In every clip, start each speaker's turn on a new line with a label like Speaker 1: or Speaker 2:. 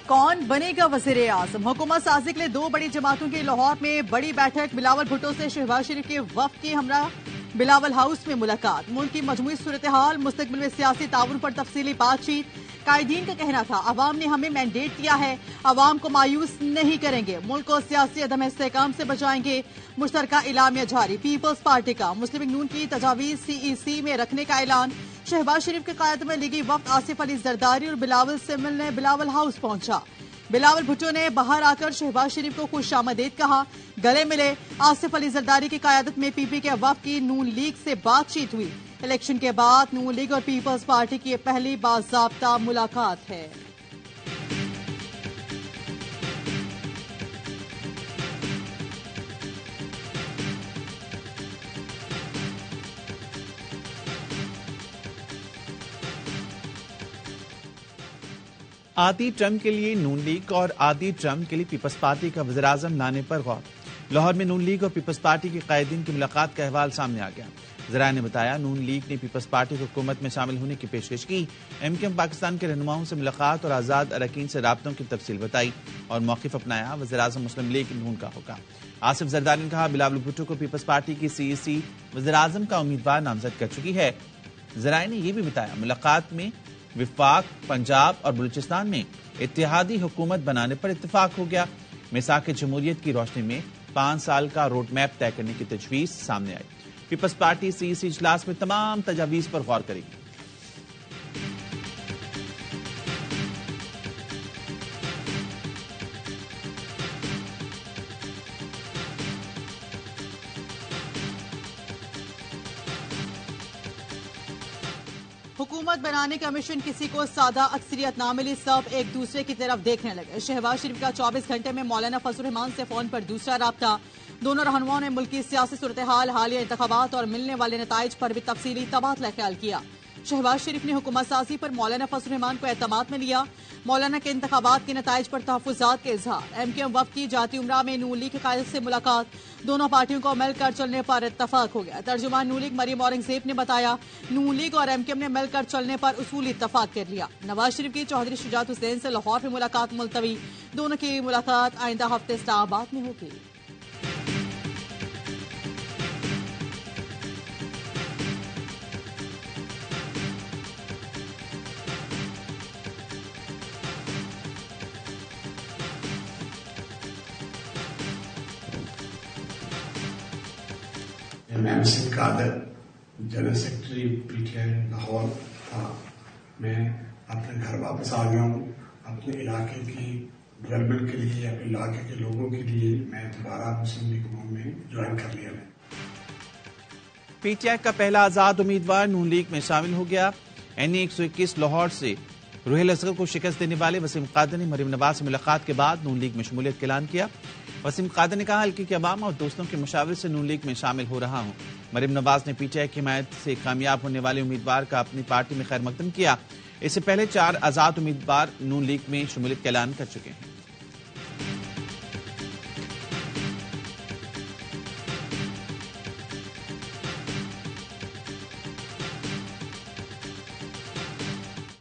Speaker 1: कौन बनेगा वज़ीर आज़म? हुकूमत साजी के लिए दो बड़ी जमातों की लाहौर में बड़ी बैठक। बिलावल भुट्टो से शहबाज शरीफ के वफ्द की हमरा बिलावल हाउस में मुलाकात। मुल्क की मजमूई सूरत हाल, मुस्तकबिल में सियासी ताउन पर तफसीली बातचीत। कायदीन का कहना था अवाम ने हमें मैंडेट दिया है, अवाम को मायूस नहीं करेंगे, मुल्क को सियासी अदम इस्तेहकाम से बचाएंगे। मुश्तरका इलामिया जारी। पीपल्स पार्टी का मुस्लिम लीग नून की तजावीज CEC में रखने का ऐलान। शहबाज शरीफ की क़यादत में लीगी वफ्द आसिफ अली जरदारी और बिलावल से मिलने बिलावल हाउस पहुंचा। बिलावल भुट्टो ने बाहर आकर शहबाज शरीफ को खुशामदीद कहा, गले मिले। आसिफ अली जरदारी की क़यादत में PP के वफ्द की नून लीग से बातचीत हुई। इलेक्शन के बाद नून लीग और पीपल्स पार्टी की पहली बाज़ाब्ता मुलाकात है।
Speaker 2: आधी ट्रम्प के लिए नून लीग और आधी ट्रम्प के लिए पीपल्स पार्टी का वज़ीर आज़म लाने पर गौर। लाहौर में नून लीग और पीपल्स पार्टी के कायदीन की मुलाकात का अहवाल सामने आ गया। ज़राए ने बताया नून लीग ने पीपल्स पार्टी को हुकूमत में शामिल होने की पेशकश की। MKM पाकिस्तान के रहनुमाओं से मुलाकात और आज़ाद अरकान से राब्तों की तफसील बताई और मौक़िफ़ अपनाया। वज़ीर आज़म मुस्लिम लीग नून का होगा। आसिफ जरदारी ने कहा बिलावल भुट्टो को पीपल्स पार्टी की CEC वज़ीर आज़म का उम्मीदवार नामजद कर चुकी है। ज़राए ने यह भी बताया मुलाकात में विफाक, पंजाब और बलूचिस्तान में इत्तेहादी हुकूमत बनाने पर इत्तेफाक हो गया। मिसाक जमहूरियत की रोशनी में 5 साल का रोड मैप तय करने की तजवीज़ सामने आई। पीपल्स पार्टी CEC इजलास में तमाम तजावीज़ पर गौर करेगी।
Speaker 1: हुकूमत बनाने का मिशन किसी को सादा अक्सरियत ना मिली, सब एक दूसरे की तरफ देखने लगे। शहबाज शरीफ का 24 घंटे में मौलाना फजल रहमान से फोन पर दूसरा राब्ता। दोनों रहनुमाओं ने मुल्क की सियासी सूरत हाल, हालिया इंतखाबात और मिलने वाले नताइज पर भी तफसीली तबादला ख्याल किया। शहबाज शरीफ ने हुकूमत साजी पर मौलाना फजल रहमान को एतमाद में लिया। मौलाना के इंतखाबात के नताइज पर तहफ़्फ़ुज़ात के इजहार। MKM वफ़द की जाती उमरा में नून लीग की क़यादत से मुलाकात। दोनों पार्टियों को मिलकर चलने पर इत्तफाक हो गया। तर्जुमान नून लीग मरियम औरंगज़ेब ने बताया नून लीग और MKM ने मिलकर चलने पर उसूली इत्तफाक कर लिया। नवाज शरीफ की चौधरी शुजात हुसैन से लाहौर में मुलाकात मुलतवी। दोनों की मुलाकात आइंदा हफ्ते इस्लामाबाद में होगी।
Speaker 3: मैं MSN Qadir general secretary PTI Lahore था। मैं अपने घर वापस आ गया हूँ। अपने इलाके की डेवलपमेंट के लिए, अपने इलाके के लोगों के लिए मैं दोबारा मुस्लिम लीग नून में ज्वाइन कर लिया।
Speaker 2: PTI का पहला आजाद उम्मीदवार नून लीग में शामिल हो गया। NE 121 लाहौर से रुहेल असगर को शिकस्त देने वाले वसीम कादर ने मरीम नवाज से मुलाकात के बाद नून लीग में शमूलियत का ऐलान किया। वसीम कादर ने कहा हल्के के अवाम और दोस्तों के मशावरे से नून लीग में शामिल हो रहा हूं। मरीम नवाज ने PTI की हिमायत से कामयाब होने वाले उम्मीदवार का अपनी पार्टी में खैर मकदम किया। इससे पहले 4 आजाद उम्मीदवार नून लीग में शमूलियत का ऐलान कर चुके हैं।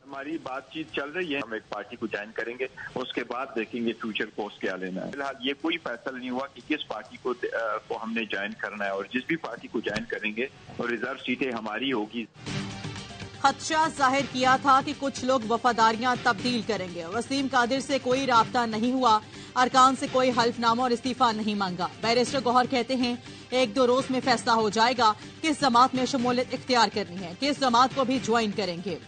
Speaker 4: हमारी बातचीत चल रही है, हम एक पार्टी को ज्वाइन करेंगे, उसके बाद देखेंगे फ्यूचर कोर्स क्या लेना है। फिलहाल ये कोई फैसला नहीं हुआ कि किस पार्टी को हमने ज्वाइन करना है, और जिस भी पार्टी को ज्वाइन करेंगे और रिजर्व सीटें हमारी होगी।
Speaker 1: खदशा जाहिर किया था कि कुछ लोग वफादारियां तब्दील करेंगे। वसीम कादिर से कोई राब्ता नहीं हुआ, अरकान से कोई हल्फनामा और इस्तीफा नहीं मांगा। बैरिस्टर गौहर कहते हैं 1-2 रोज में फैसला हो जाएगा किस जमात में शमूलियत इख्तियार करनी है, किस जमात को भी ज्वाइन करेंगे।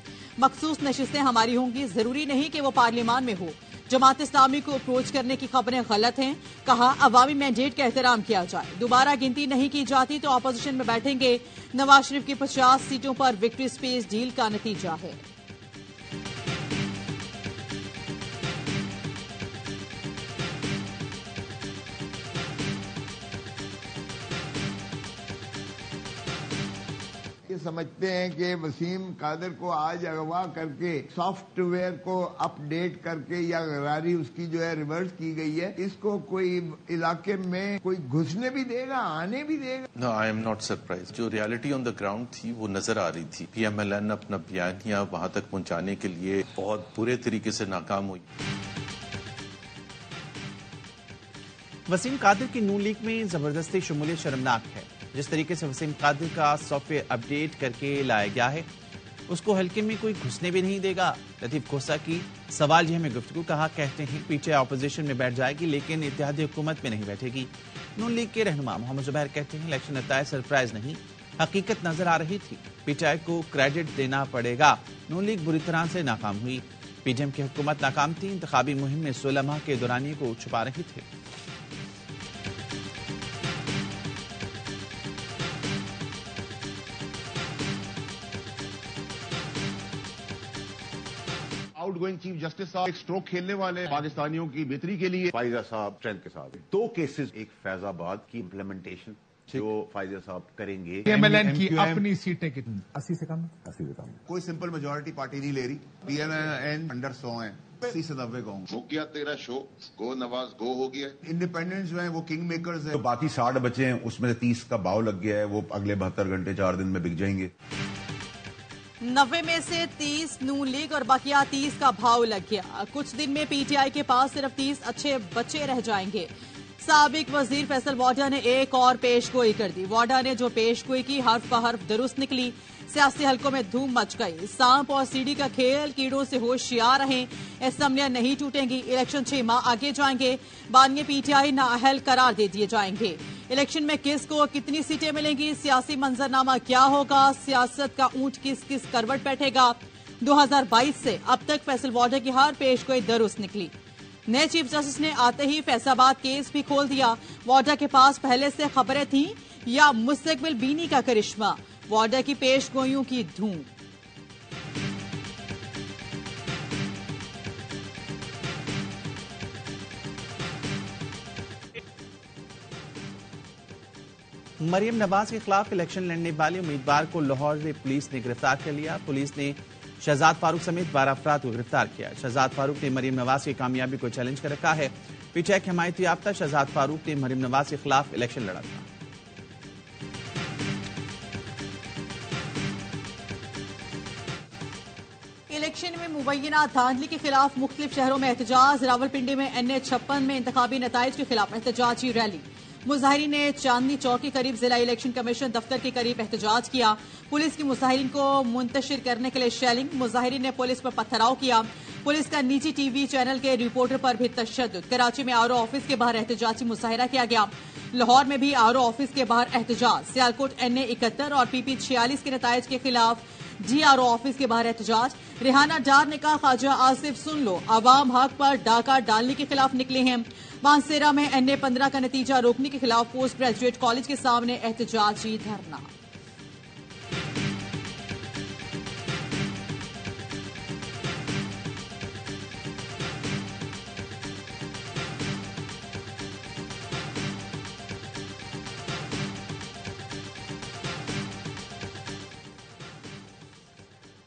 Speaker 1: मखसूस नशिस्तें हमारी होंगी, जरूरी नहीं कि वो पार्लियामान में हो। जमात इस्लामी को अप्रोच करने की खबरें गलत हैं। कहा अवामी मैंडेट का एहतराम किया जाए। दोबारा गिनती नहीं की जाती तो अपोजिशन में बैठेंगे। नवाज शरीफ की 50 सीटों पर विक्ट्री स्पेस डील का नतीजा है।
Speaker 5: ये समझते हैं कि वसीम कादर को आज अगवा करके सॉफ्टवेयर को अपडेट करके या गरारी उसकी जो है रिवर्स की गई है, इसको कोई इलाके में कोई घुसने भी देगा, आने भी देगा।
Speaker 6: No, I am not surprise. जो रियलिटी ऑन द ग्राउंड थी वो नजर आ रही थी। PMLN अपना बयानिया वहां तक पहुंचाने के लिए बहुत बुरे तरीके से नाकाम हुई।
Speaker 2: वसीम कादिर की नून लीग में जबरदस्ती शमूलियत शर्मनाक है। जिस तरीके से वसीम कादिर का सॉफ्टवेयर अपडेट करके लाया गया है, उसको हल्के में कोई घुसने भी नहीं देगा। लतीफ खोसा की सवाल यह में गुफ्तगू कहा, कहते हैं पीटीआई ऑपोजिशन में बैठ जाएगी लेकिन इत्तेहादी हुकूमत में नहीं बैठेगी। नून लीग के रहनुमा मोहम्मद जुबैर कहते हैं इलेक्शन नतायज सरप्राइज नहीं, हकीकत नजर आ रही थी। पीटीआई को क्रेडिट देना पड़ेगा, नून लीग बुरी तरह से नाकाम हुई। पीडीएम की हुकूमत नाकाम थी, इंतखाबी मुहिम में 16 माह के दौरानिए को छुपा रहे थे।
Speaker 7: आउटगोइंग चीफ जस्टिस साहब एक स्ट्रोक खेलने वाले पाकिस्तानियों की बेहतरी के लिए फाइजा साहब स्ट्रेंथ के साथ 2 केसेस, एक फैजाबाद की इम्प्लीमेंटेशन जो फाइजा साहब करेंगे।
Speaker 8: एमएलएन की अपनी सीटें कितनी? 80 से कम।
Speaker 7: कोई सिंपल मेजोरिटी पार्टी नहीं ले रही। पीएमएन अंडर 100 है, 80 से 90 का
Speaker 9: हो गया तेरा शो, गो नवाज गो हो गया।
Speaker 7: इंडिपेंडेंस जो है वो किंग मेकर्स है।
Speaker 10: तो बाकी 60 बचे हैं, उसमें 30 का भाव लग गया है, वो अगले 72 घंटे 4 दिन में बिक जाएंगे।
Speaker 1: 90 में से 30 नून लीग और बाकिया 30 का भाव लग गया। कुछ दिन में पीटीआई के पास सिर्फ 30 अच्छे बच्चे रह जाएंगे। साबिक वजीर फैसल वाडा ने एक और पेशगोई कर दी। वाडा ने जो पेशगोई की हर्फ ब हर्फ दुरुस्त निकली। सियासी हलकों में धूम मच गई। सांप और सीढ़ी का खेल, कीड़ों से होशियार रहें, असेंबलियां नहीं टूटेंगी। इलेक्शन 6 माह आगे जाएंगे। बानिए पीटीआई नाअहल करार दे दिए जाएंगे। इलेक्शन में किसको कितनी सीटें मिलेंगी, सियासी मंजरनामा क्या होगा, सियासत का ऊंट किस किस करवट बैठेगा। 2022 से अब तक फैसल वाडा की हर पेशगोई दुरुस्त निकली। नए चीफ जस्टिस ने आते ही फैसलाबाद केस भी खोल दिया। वाडा के पास पहले से खबरें थीं या मुस्तकबिल बीनी का करिश्मा, वाडा की पेशगोइयों की धूम।
Speaker 2: मरियम नवाज के खिलाफ इलेक्शन लड़ने वाले उम्मीदवार को लाहौर से पुलिस ने गिरफ्तार कर लिया। पुलिस ने शहजाद फारूक समेत 12 अफराद को गिरफ्तार किया। शहजाद फारूक ने मरियम नवाज की कामयाबी को चैलेंज कर रखा है। पीटीआई की हिमायत याफ्ता शहजाद फारूक ने मरियम नवाज के खिलाफ इलेक्शन लड़ा था।
Speaker 1: इलेक्शन में मुबैना धांधली के खिलाफ मुख्तलिफ शहरों में एहतजाज। रावलपिंडी में NH56 में इंतखाबी नताइज के खिलाफ एहतजाजी रैली। मुजाहिरीन ने चांदनी चौक के करीब जिला इलेक्शन कमीशन दफ्तर के करीब एहतजाज किया। पुलिस की मुजाहिरीन को मुंतशिर करने के लिए शेलिंग। मुजाहिरीन ने पुलिस पर पथराव किया। पुलिस का निजी टीवी चैनल के रिपोर्टर पर भी तशद्दुद। कराची में आरओ ऑफिस के बाहर एहतजाजी मुजाहिरा किया गया। लाहौर में भी आरओ ऑफिस के बाहर एहतजाज। सियालकोट NA71 और PP 46 के नताइज के खिलाफ GRO ऑफिस के बाहर एहतजाज। रेहाना डार ने कहा ख्वाजा आसिफ सुन लो, अवाम हक पर डाका डालने के खिलाफ निकले हैं। बांसेरा में NA15 का नतीजा रोकने के खिलाफ पोस्ट ग्रेजुएट कॉलेज के सामने एहतजाजी धरना।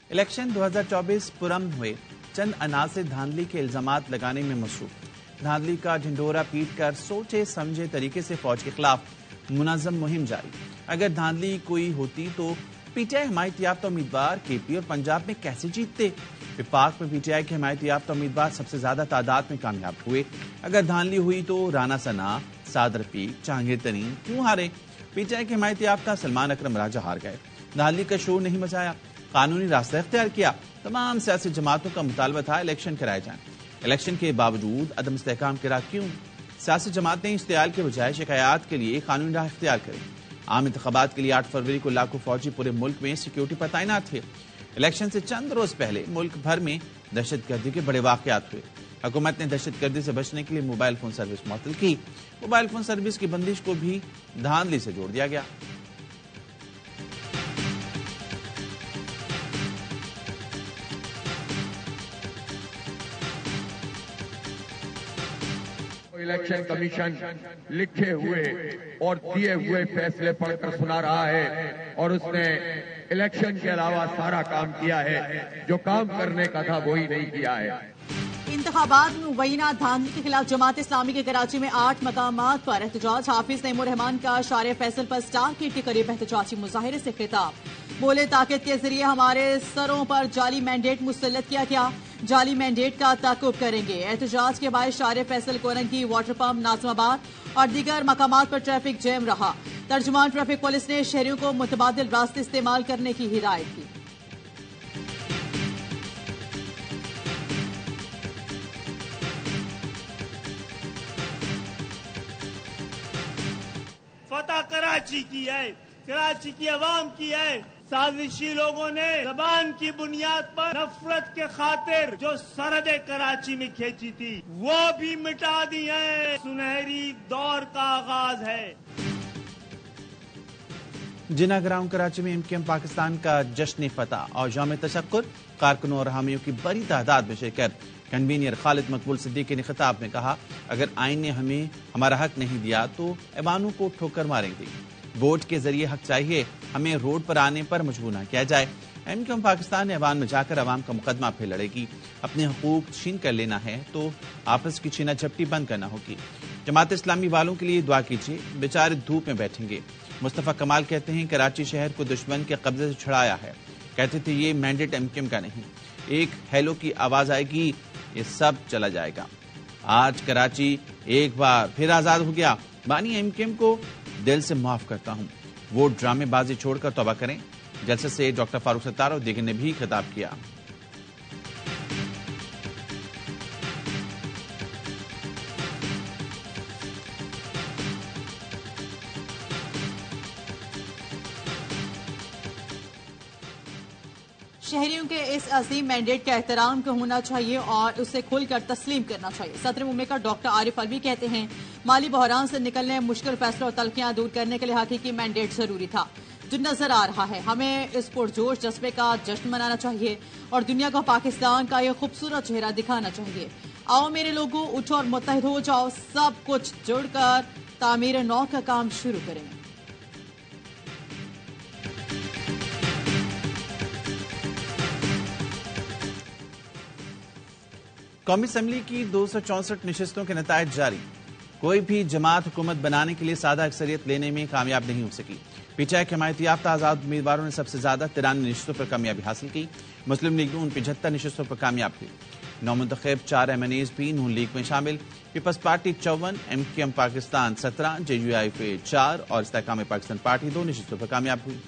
Speaker 2: इलेक्शन 2024 पुरम हुए, चंद अनासिर धांधली के इल्जामात लगाने में मसरूफ। धांधली का ढिंडोरा पीट कर सोचे समझे तरीके से फौज के खिलाफ मुनज़्ज़म मुहिम जारी। अगर धांधली कोई होती तो पीटीआई हिमायत याफ्ता उम्मीदवार KP और पंजाब में कैसे जीतते। विपाक में पीटीआई के हिमायत याफ्ता उम्मीदवार सबसे ज्यादा तादाद में कामयाब हुए। अगर धांधली हुई तो राना सना, साद रफीक, जहांगीर तरीन क्यों हारे। पीटीआई के हिमायत याफ्ता सलमान अकरम राजा हार गए। धांधली का शोर नहीं मचाया, कानूनी रास्ता इख्तियार किया। तमाम सियासी जमातों का मुतालबा था इलेक्शन कराए जाए। इलेक्शन के बावजूद अदम इस्तेहकाम के राह क्यों। सियासी जमातें इश्तियाल के बजाय शिकायत के लिए कानूनी राह इख्तियार करें। आम इंतखाबात के लिए 8 फरवरी को लाखों फौजी पूरे मुल्क में सिक्योरिटी पर तैनात थे। इलेक्शन से चंद रोज पहले मुल्क भर में दहशतगर्दी के बड़े वाकयात हुए। हुकूमत ने दहशतगर्दी से बचने के लिए मोबाइल फोन सर्विस मुअत्तल की। मोबाइल फोन सर्विस की बंदिश को भी धांधली से जोड़ दिया गया।
Speaker 8: इलेक्शन कमीशन लिखे हुए और दिए हुए फैसले पढ़कर सुना रहा है और उसने इलेक्शन के अलावा सारा काम किया है, जो काम करने का था वही नहीं किया है।
Speaker 1: इंतखाबात में मुबैना धांधली के खिलाफ जमात इस्लामी के कराची में 8 मकामात पर एहतजाज। हाफिज नईमुर रहमान का शारे फैसल पर स्टार किट के करीब एहतजाजी मुजाहिरे से खिताब। बोले ताकत के जरिए हमारे सरों पर जाली मैंडेट मुसल्लत किया गया। जाली मैंडेट का ताकुब करेंगे। एहतजाज के बाद शारे फैसल कोरंगी, वाटर पंप, नाज़िमाबाद और दीगर मकामात पर ट्रैफिक जैम रहा। तर्जुमान ट्रैफिक पुलिस ने शहरियों को मुतबादिल रास्ते इस्तेमाल करने की हिदायत की।
Speaker 11: फतह कराची की है, कराची की आवाम की है। साजिशी लोगों ने जबान की बुनियाद पर नफरत के खातिर जो सरहद कराची में खींची थी वो भी मिटा दी है। सुनहरी दौर का आगाज है।
Speaker 2: जिना ग्राउंड कराची में एमकेएम पाकिस्तान का जश्न फतह और जाम तशक्कुर, कारकुनों और हामियों की बड़ी तादाद में शिरकत। कन्वीनियर खालिद मकबूल सिद्दीकी ने खिताब में कहा, अगर आइन ने हमें हमारा हक नहीं दिया तो ऐवानों को ठोकर मारेंगे। वोट के जरिए हक चाहिए, हमें रोड पर आने पर मजबूर न किया जाए। एमकेएम पाकिस्तान ने ऐवान में जाकर अवाम का मुकदमा फिर लड़ेगी। अपने हुकूक छीन कर लेना है तो आपस की छीना झपटी बंद करना होगी। जमात इस्लामी वालों के लिए दुआ कीजिए, बेचारे धूप में बैठेंगे। मुस्तफा कमाल कहते हैं, कराची शहर को दुश्मन के कब्जे से छुड़ाया है। कहते थे ये मैंडेट एमकेएम का नहीं, एक हेलो की आवाज आएगी, ये सब चला जाएगा। आज कराची एक बार फिर आजाद हो गया। बानी एमकेएम को दिल से माफ करता हूं। वो ड्रामेबाजी छोड़कर तौबा करें। जलसे से डॉक्टर फारूक सत्तार और दीगर ने भी खिताब किया।
Speaker 1: शहरियों के इस अजीम मैंडेट का एहतराम होना चाहिए और उसे खुलकर तस्लीम करना चाहिए। सदर मुमलिकत डॉक्टर आरिफ अलवी कहते हैं, माली बहरान से निकलने, मुश्किल फैसलों और तलखियां दूर करने के लिए हकीकी मैंडेट जरूरी था जो नजर आ रहा है। हमें इस पुरजोश जज्बे का जश्न मनाना चाहिए और दुनिया को पाकिस्तान का यह खूबसूरत चेहरा दिखाना चाहिए। आओ मेरे लोगों, उठो और मुत्तहिद हो जाओ, सब कुछ जुड़कर तामीर नौ का काम शुरू करें।
Speaker 2: कौमी असम्बली की 264 नशिस्तों के नतायज जारी। कोई भी जमात हुकूमत बनाने के लिए सादा अक्सरियत लेने में कामयाब नहीं हो सकी। पीटीआई के हिमायती याफ्ता आजाद उम्मीदवारों ने सबसे ज्यादा 93 नशिस्तों पर कामयाबी हासिल की। मुस्लिम लीग नून 75 नशिस्तों पर कामयाब हुई। नौमुंतखब 4 MNAs भी नून लीग में शामिल। Peoples party 54, MQM Pakistan 17, JUIF 4 और इस्तेहकाम पाकिस्तान पार्टी 2 नशिस्तों पर कामयाब हुई।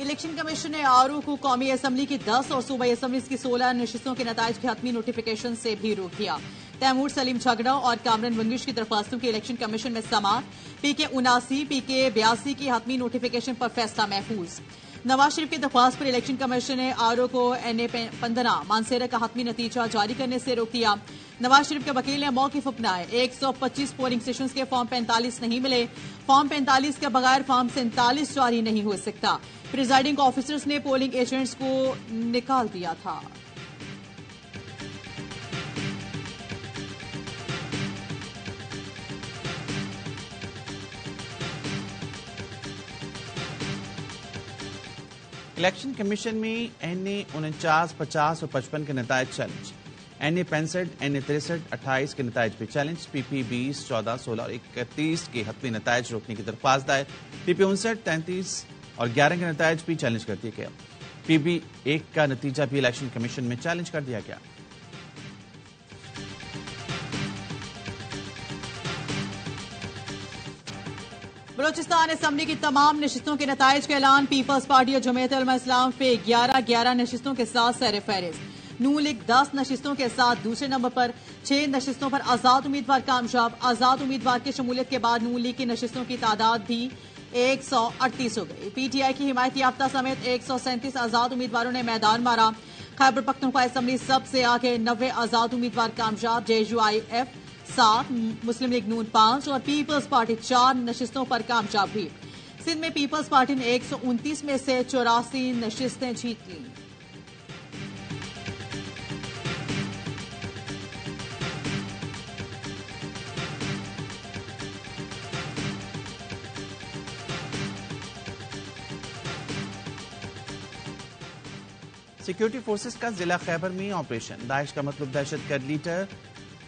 Speaker 1: इलेक्शन कमीशन ने आरओ को कौमी असम्बली की 10 और सूबाई असम्बली की 16 नशिस्तों के नतायज की हतमी नोटिफिकेशन से भी रोक दिया। तैमूर सलीम झगड़ा और कामरन वंगिश की दरख्वास्तों की इलेक्शन कमीशन में समाअत। PK 79, PK 82 की हतमी नोटिफिकेशन पर फैसला महफूज। नवाज शरीफ की दरख्वास्त पर इलेक्शन कमीशन ने आरओ को NA 15 मानसेरा का हतमी नतीजा जारी करने से रोक दिया। नवाज शरीफ के वकील ने मौकिफ अपनाए। 125 पोलिंग स्टेशन के फॉर्म 45 नहीं मिले। फॉर्म 45 के बगैर फॉर्म 47 जारी नहीं हो सकता। प्रिजाइडिंग ऑफिसर्स ने पोलिंग एजेंट्स को निकाल दिया था।
Speaker 2: इलेक्शन कमीशन में NA 49, 50 और 55 के नतायज चैलेंज। NA 65, NA 63, 28 के नतायज पे चैलेंज। PP 20, 14, 16 और 31 के हतमी नतायज रोकने की दरख्वास्त दायर। PP 59, 33 और 11 के नतायज भी चैलेंज कर दिया गया। PB 1 का नतीजा भी इलेक्शन कमीशन में चैलेंज कर दिया गया।
Speaker 1: बलोचिस्तान असम्बली की तमाम नशिस्तों के नतायज का ऐलान। पीपल्स पार्टी और जमीयत उलमा इस्लाम पे 11 नशिस्तों के साथ सर फहरिस्त। नून लीग 10 नशिस्तों के साथ दूसरे नंबर पर। 6 नशिस्तों पर आजाद उम्मीदवार कामयाब। आजाद उम्मीदवार की शमूलियत के बाद नून लीग की नशिस्तों की तादाद भी 138 हो गई। PTI की हिमायती याफ्ता समेत 137 आजाद उम्मीदवारों ने मैदान मारा। खैबर पख्तूनख्वा असम्बली सबसे आगे 90 आजाद उम्मीदवार कामयाब। JUIF 7, मुस्लिम लीग नून 5 और पीपल्स पार्टी 4 नशिस्तों पर कामयाब हुई। सिंध में पीपल्स पार्टी ने 129 में से 84 नशिस्तें जीत ली।
Speaker 2: सिक्योरिटी फोर्सेस का जिला खैबर में ऑपरेशन। दाइश का मतलब दहशतगर्द लीडर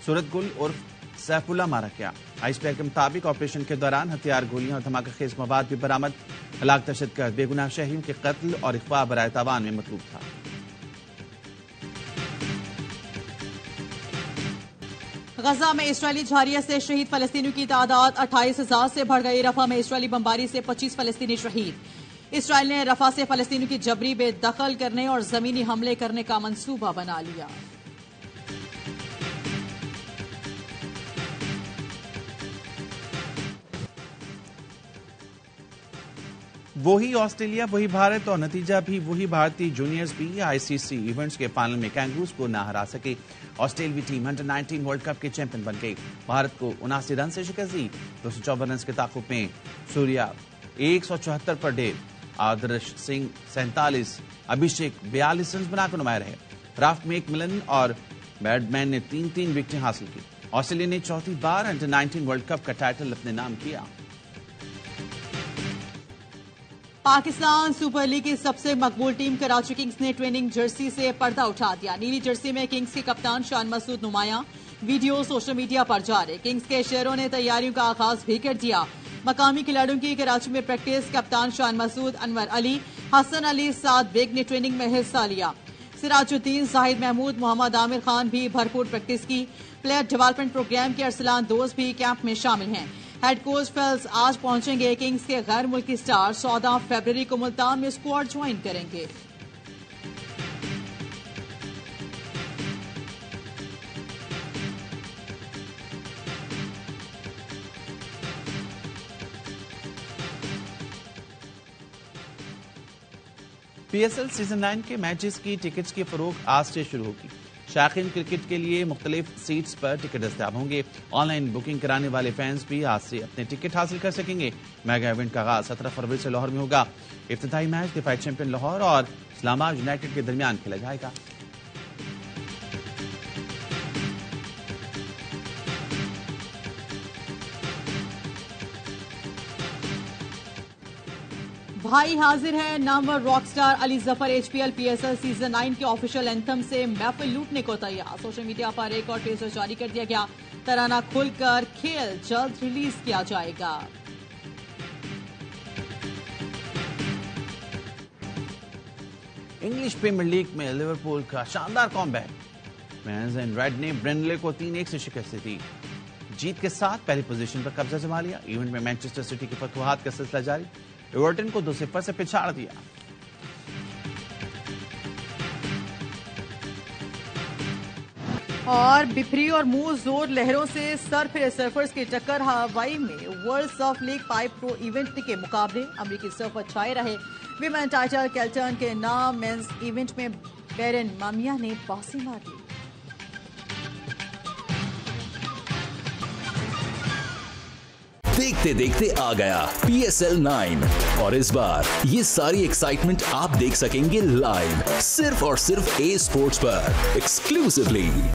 Speaker 2: सूरत गुल उर्फ सैफुल्ला मारा गया। आईएसपीआई के मुताबिक ऑपरेशन के दौरान हथियार, गोलियां और धमाका खेज मवाद भी बरामद। हलाक दहशतगर्द बेगुनाह शहरियों के कत्ल और इख्वा बराए तावान में मतलूब था।
Speaker 1: गजा में इस्राएली झारिया से शहीद फलस्तीनियों की तादाद 28,000 से बढ़ गई। रफा में इस्राएली बमबारी से 25 फलस्तीनी शहीद। इसराइल ने रफा से फलस्तीनियों की जबरी बेदखल करने और जमीनी हमले करने का मंसूबा बना लिया।
Speaker 2: वही ऑस्ट्रेलिया, वही भारत और नतीजा भी वही। भारतीय जूनियर्स भी आईसीसी इवेंट्स के फाइनल में कैंगरूज को ना हरा सके। ऑस्ट्रेलियावी टीम अंडर-19 वर्ल्ड कप के चैंपियन बन गई। भारत को 79 रन से शिकस्त दी। 254 रन के ताकुब में सूर्या 174 पर डेल, आदर्श सिंह 47, अभिषेक 42 रन बनाकर नुमाया रहे। राफ्ट में 1 मिलन और बैडमैन ने 3-3 विकेटें हासिल की। ऑस्ट्रेलिया ने चौथी बार अंडर-19 वर्ल्ड कप का टाइटल अपने नाम किया।
Speaker 1: पाकिस्तान सुपर लीग की सबसे मकबूल टीम कराची किंग्स ने ट्रेनिंग जर्सी से पर्दा उठा दिया। नीली जर्सी में किंग्स के कप्तान शान मसूद नुमाया। वीडियो सोशल मीडिया पर जारी। किंग्स के शेयरों ने तैयारियों का आगाज भी कर दिया। मकामी खिलाड़ियों की कराची में प्रैक्टिस। कप्तान शान मसूद, अनवर अली, हसन अली साद बेग ने ट्रेनिंग में हिस्सा लिया। सिराजुद्दीन, जाहिद महमूद, मोहम्मद आमिर खान भी भरपूर प्रैक्टिस की। प्लेयर डेवलपमेंट प्रोग्राम के अरसलान दोस्त भी कैंप में शामिल हैं। हेड कोच फेल्स आज पहुंचेंगे। किंग्स के गैर मुल्की स्टार 14 फरवरी को मुल्तान में स्क्वाड ज्वाइन करेंगे।
Speaker 2: पीएसएल सीजन 9 के मैचेस की टिकट्स की फरोख्त आज से शुरू होगी। शायकीन क्रिकेट के लिए मुख्तलिफ सीट्स पर टिकट दस्तयाब होंगे। ऑनलाइन बुकिंग कराने वाले फैंस भी आज से अपने टिकट हासिल कर सकेंगे। मेगा इवेंट का आगाज 17 फरवरी से लाहौर में होगा। इफ्तिताई मैच दिफाई चैंपियन लाहौर और इस्लामाबाद यूनाइटेड के दरमियान खेला जाएगा।
Speaker 1: भाई हाजिर है। Namvar Rockstar Ali Zafar HPL PSL season 9 के ऑफिशियल एंथम से महफिल लूटने को तैयार। सोशल मीडिया पर एक और टीजर जारी कर दिया गया। तराना खुलकर खेल जल्द रिलीज किया जाएगा।
Speaker 2: इंग्लिश प्रीमियर लीग में लिवरपूल का शानदार कॉमबैक। मैंस एंड रेड ने ब्रेनले को 3-1 से शिकस्त दी। जीत के साथ पहली पोजीशन पर कब्जा जमा लिया। इवेंट में मैनचेस्टर सिटी की फतवाहत का सिलसिला जारी। एवर्टन को 2-0 से पिछाड़ दिया।
Speaker 1: और बिफरी और मुंह जोर लहरों से सर फिरे सर्फर्स की टक्कर। हवाई में world Surf league pipe pro event के मुकाबले अमेरिकी सर्फर छाए रहे। विमेन टाइटल केल्टन के नाम। मेंस इवेंट में बेरन मामिया ने बाजी मार ली।
Speaker 12: देखते देखते आ गया PSL 9 और इस बार ये सारी एक्साइटमेंट आप देख सकेंगे लाइव सिर्फ और सिर्फ A Sports पर एक्सक्लूसिवली।